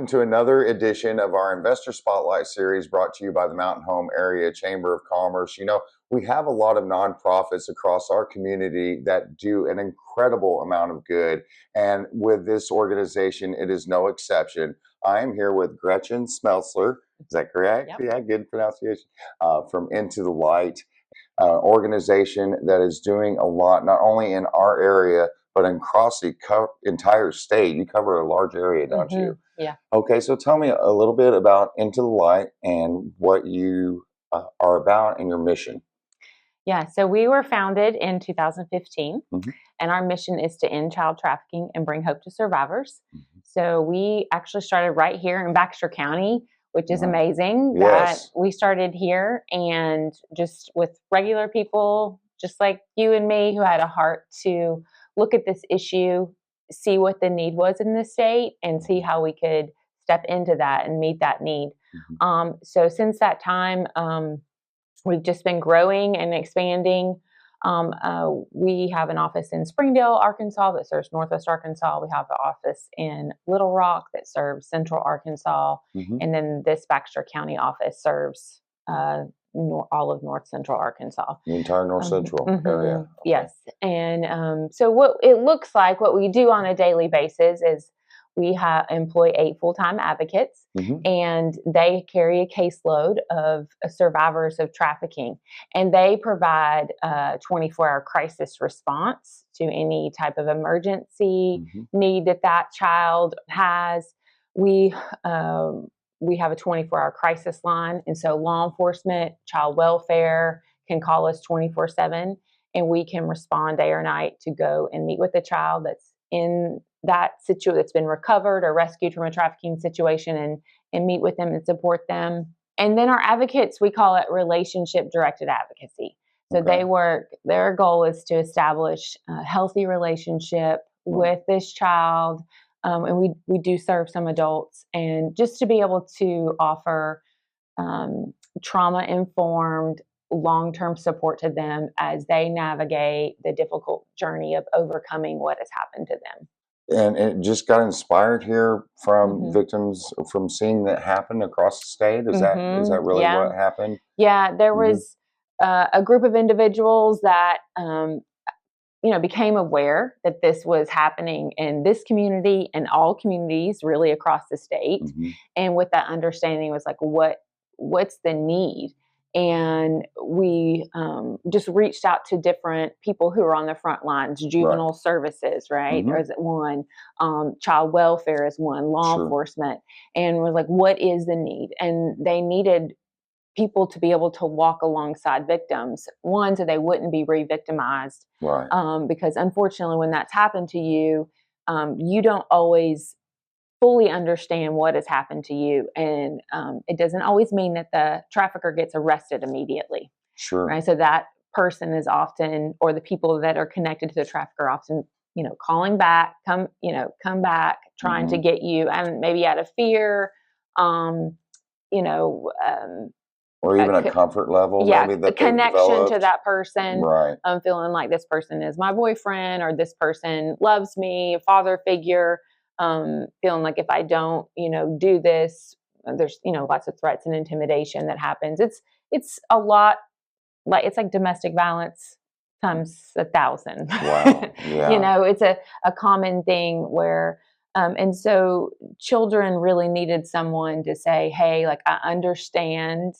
welcome to another edition of our Investor Spotlight series brought to you by the Mountain Home Area Chamber of Commerce. You know, we have a lot of nonprofits across our community that do an incredible amount of good. And with this organization, it is no exception. I am here with Gretchen Smeltzler. Is that correct? Yep. Yeah, good pronunciation. From Into the Light, organization that is doing a lot, not only in our area, but across the entire state. You cover a large area, don't you? Yeah. Okay, so tell me a little bit about Into the Light and what you are about and your mission. Yeah. So we were founded in 2015, Mhm. and our mission is to end child trafficking and bring hope to survivors. Mhm. So we actually started right here in Baxter County, which is Right. amazing that Yes. we started here and just with regular people, just like you and me, who had a heart to look at this issue, see what the need was in the state, and see how we could step into that and meet that need. Mhm. So since that time, we've just been growing and expanding. We have an office in Springdale, Arkansas that serves Northwest Arkansas. We have an office in Little Rock that serves Central Arkansas. Mhm. And then this Baxter County office serves all of North Central Arkansas. The entire North Central area. Okay. Yes. And so what it looks like, what we do on a daily basis is we employ 8 full-time advocates, Mhm. and they carry a caseload of survivors of trafficking. And they provide a 24-hour crisis response to any type of emergency Mhm. need that child has. We have a 24-hour crisis line, and so law enforcement, child welfare can call us 24/7, and we can respond day or night to go and meet with the child that's in that situation, that's been recovered or rescued from a trafficking situation, and meet with them and support them. And then our advocates, we call it relationship directed advocacy. So Okay. their goal is to establish a healthy relationship with this child. And we do serve some adults, and just to be able to offer trauma informed long-term support to them as they navigate the difficult journey of overcoming what has happened to them. And it just got inspired here from Mhm. victims from seeing that happen across the state. Is that really Yeah. what happened? Yeah, there Mhm. was a group of individuals that became aware that this was happening in this community and all communities really across the state. Mhm. And with that understanding was like, what's the need? And we just reached out to different people who are on the front lines. Right. Juvenile services, right? Mhm. Or is it one? Child welfare is one, law Sure. enforcement. And we're like, what is the need? And they needed people to be able to walk alongside victims, one, so they wouldn't be re-victimized. Right. Because unfortunately, when that's happened to you, you don't always fully understand what has happened to you. And it doesn't always mean that the trafficker gets arrested immediately, Sure. right? So that person is often, or the people that are connected to the trafficker often, calling back, come back, trying to Mhm. get you, and maybe out of fear, um, you know, Or even a comfort level yeah, maybe a that they've connection to developed. that person. Right. I'm feeling like this person is my boyfriend, or this person loves me, a father figure. Feeling like if I don't, do this, there's, lots of threats and intimidation that happens. It's a lot, like it's like domestic violence times 1,000. Wow. Yeah. It's a common thing where, and so children really needed someone to say, hey, like, I understand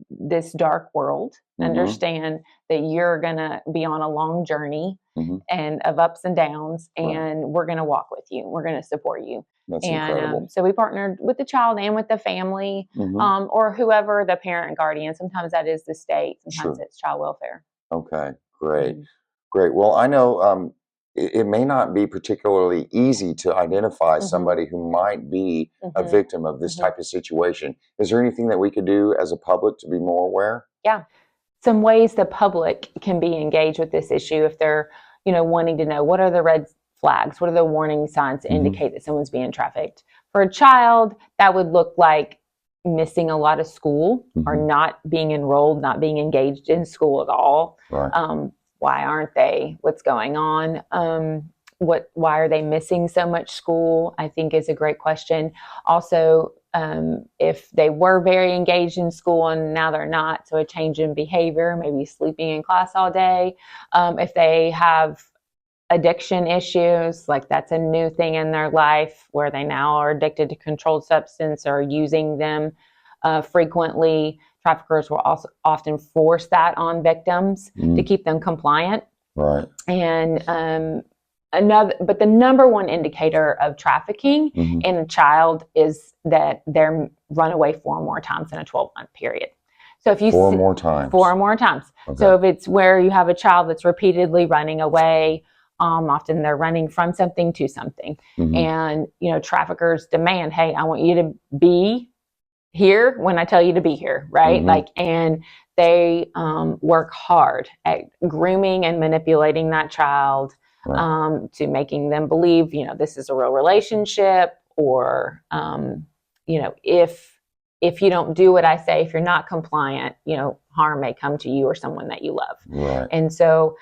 this dark world, Mhm. understand that you're going to be on a long journey Mhm. and of ups and downs, Right. and we're going to walk with you. We're going to support you. That's And incredible. so we partnered with the child and with the family, Mhm. or whoever the parent and guardian. Sometimes that is the state, sometimes Sure. it's child welfare. Okay. Great. Mhm. Great. Well, I know it may not be particularly easy to identify Mhm. somebody who might be a Mhm. victim of this Mhm. type of situation. Is there anything that we could do as a public to be more aware? Yeah. Some ways the public can be engaged with this issue if they're, wanting to know, what are the red flags? What are the warning signs to Mhm. indicate that someone's being trafficked? For a child, that would look like missing a lot of school, or Mhm. not being enrolled, not being engaged in school at all. Right. Why aren't they? What's going on? why are they missing so much school, I think is a great question. Also, if they were very engaged in school and now they're not, so a change in behavior, maybe sleeping in class all day. If they have addiction issues, like that's a new thing in their life where they now are addicted to controlled substance or using them frequently. Traffickers will also often force that on victims to keep them compliant. Right. And but the number one indicator of trafficking in a child is that they're run away 4 more times in a 12-month period. So if you 4 more times. 4 more times. Okay. So if it's where you have a child that's repeatedly running away, often they're running from something to something, and traffickers demand, hey, I want you to be here when I tell you to be here, right? Like, and they work hard at grooming and manipulating that child, right, to making them believe, this is a real relationship, or, if you don't do what I say, if you're not compliant, harm may come to you or someone that you love. Right. And so,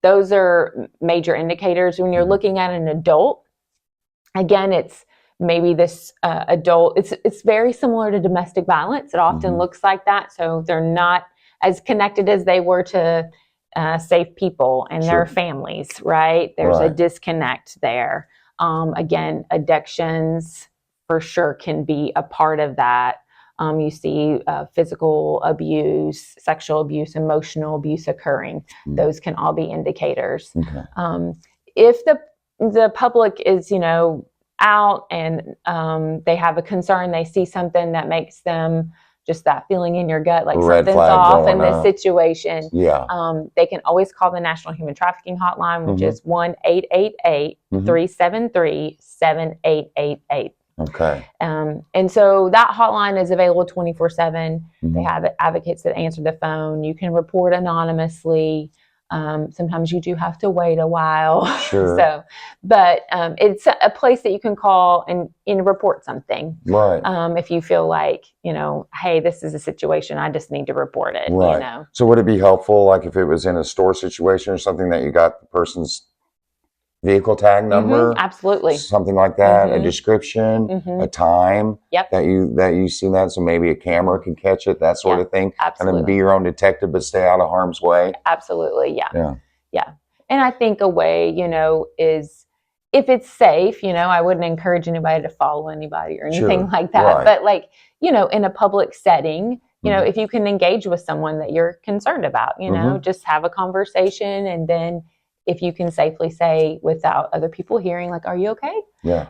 those are major indicators. When you're looking at an adult, again, it's maybe this adult, it's very similar to domestic violence. It often looks like that. So they're not as connected as they were to safe people and their families, right? There's a disconnect there. Again, addictions for sure can be a part of that. You see physical abuse, sexual abuse, emotional abuse occurring. Those can all be indicators. Okay. If the public is, out and they have a concern, they see something that makes them just that feeling in your gut, like something's off in this situation. Yeah. They can always call the National Human Trafficking Hotline, which is 1-888-373-7888. Okay. And so that hotline is available 24/7. They have advocates that answer the phone. You can report anonymously. Sometimes you do have to wait a while. Sure. But it's a place that you can call and report something. Right. If you feel like, hey, this is a situation, I just need to report it. Right. So would it be helpful, like if it was in a store situation or something, that you got the person's vehicle tag number, absolutely, something like that, a description, a time, that you see that, so maybe a camera can catch it, that sort of thing. Absolutely. And then be your own detective, but stay out of harm's way. Absolutely, yeah. And I think a way, is if it's safe. I wouldn't encourage anybody to follow anybody or anything like that. Right. But like, in a public setting, if you can engage with someone that you're concerned about, just have a conversation, and then if you can safely say without other people hearing, like, are you okay? Yeah.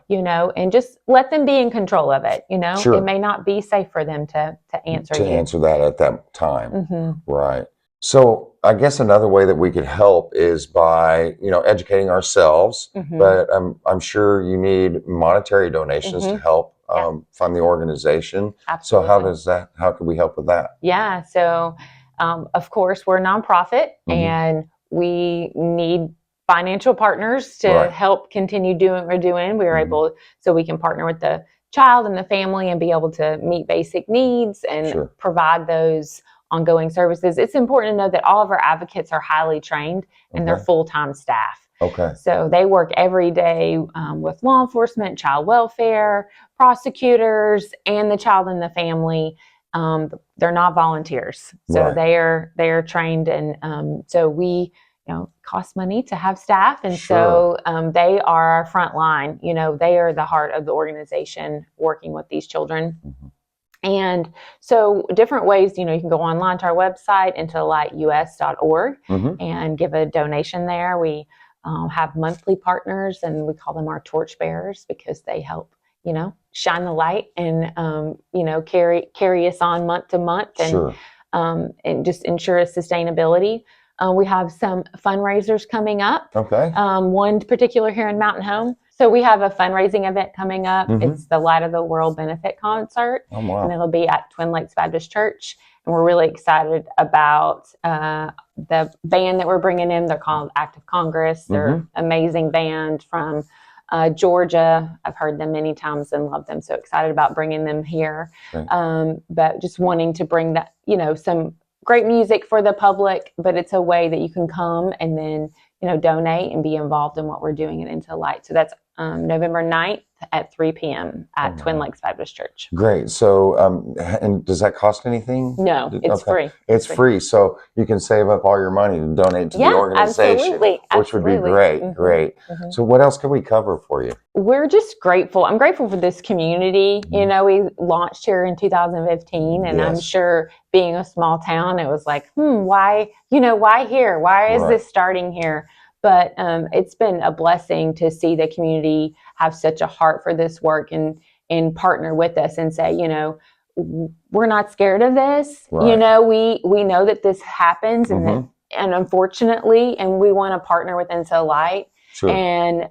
And just let them be in control of it. It may not be safe for them to answer you. To answer that at that time. Right. So I guess another way that we could help is by, educating ourselves, but I'm sure you need monetary donations to help fund the organization. Absolutely. So how can we help with that? Yeah. So, of course, we're a nonprofit, and we need financial partners to help continue doing what we're doing. We are able, so we can partner with the child and the family and be able to meet basic needs and provide those ongoing services. It's important to know that all of our advocates are highly trained and they're full-time staff. Okay. So they work every day with law enforcement, child welfare, prosecutors, and the child and the family. They're not volunteers, so they are trained, and so we, cost money to have staff, and so they are our front line. They are the heart of the organization, working with these children. And so different ways, you can go online to our website, intolightus.org, and give a donation there. We have monthly partners, and we call them our torch bearers because they help, shine the light and, carry us on month to month, and just ensure sustainability. We have some fundraisers coming up. Okay. One particular here in Mountain Home. So we have a fundraising event coming up. It's the Light of the World Benefit Concert. Oh, wow. And it'll be at Twin Lakes Baptist Church. And we're really excited about the band that we're bringing in. They're called Act of Congress. They're an amazing band from Georgia. I've heard them many times and love them. So excited about bringing them here. Right. But just wanting to bring that, some great music for the public, but it's a way that you can come and then, donate and be involved in what we're doing at Into the Light. So that's November 9th at 3 p.m. at Twin Lakes Baptist Church. Great. So, and does that cost anything? No, it's free. It's free. So you can save up all your money and donate to the organization, which would be great. Mm-hmm. Great. Mm-hmm. So what else can we cover for you? We're just grateful. I'm grateful for this community. Mm-hmm. We launched here in 2015, and I'm sure being a small town, it was like, why here? Why is this starting here? But it's been a blessing to see the community have such a heart for this work and partner with us and say, we're not scared of this. Right. We know that this happens and unfortunately, and we want to partner with Into the Light and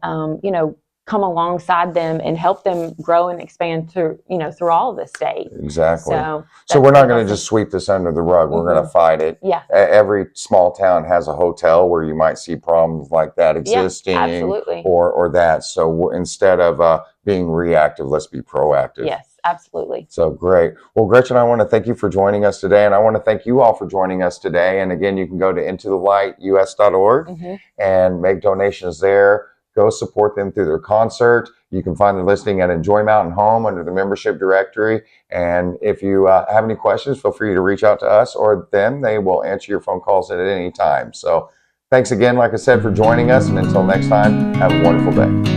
come alongside them and help them grow and expand through all of the state. Exactly. So we're not going to just sweep this under the rug. We're going to fight it. Yeah. Every small town has a hotel where you might see problems like that existing. Yeah, absolutely. Or that. So instead of being reactive, let's be proactive. Yes. Absolutely. So great. Well, Gretchen, I want to thank you for joining us today, and I want to thank you all for joining us today. And again, you can go to intothelightus.org and make donations there. Go support them through their concert. You can find the listing at Enjoy Mountain Home under the membership directory. And if you have any questions, feel free to reach out to us or them. They will answer your phone calls at any time. So thanks again, like I said, for joining us. And until next time, have a wonderful day.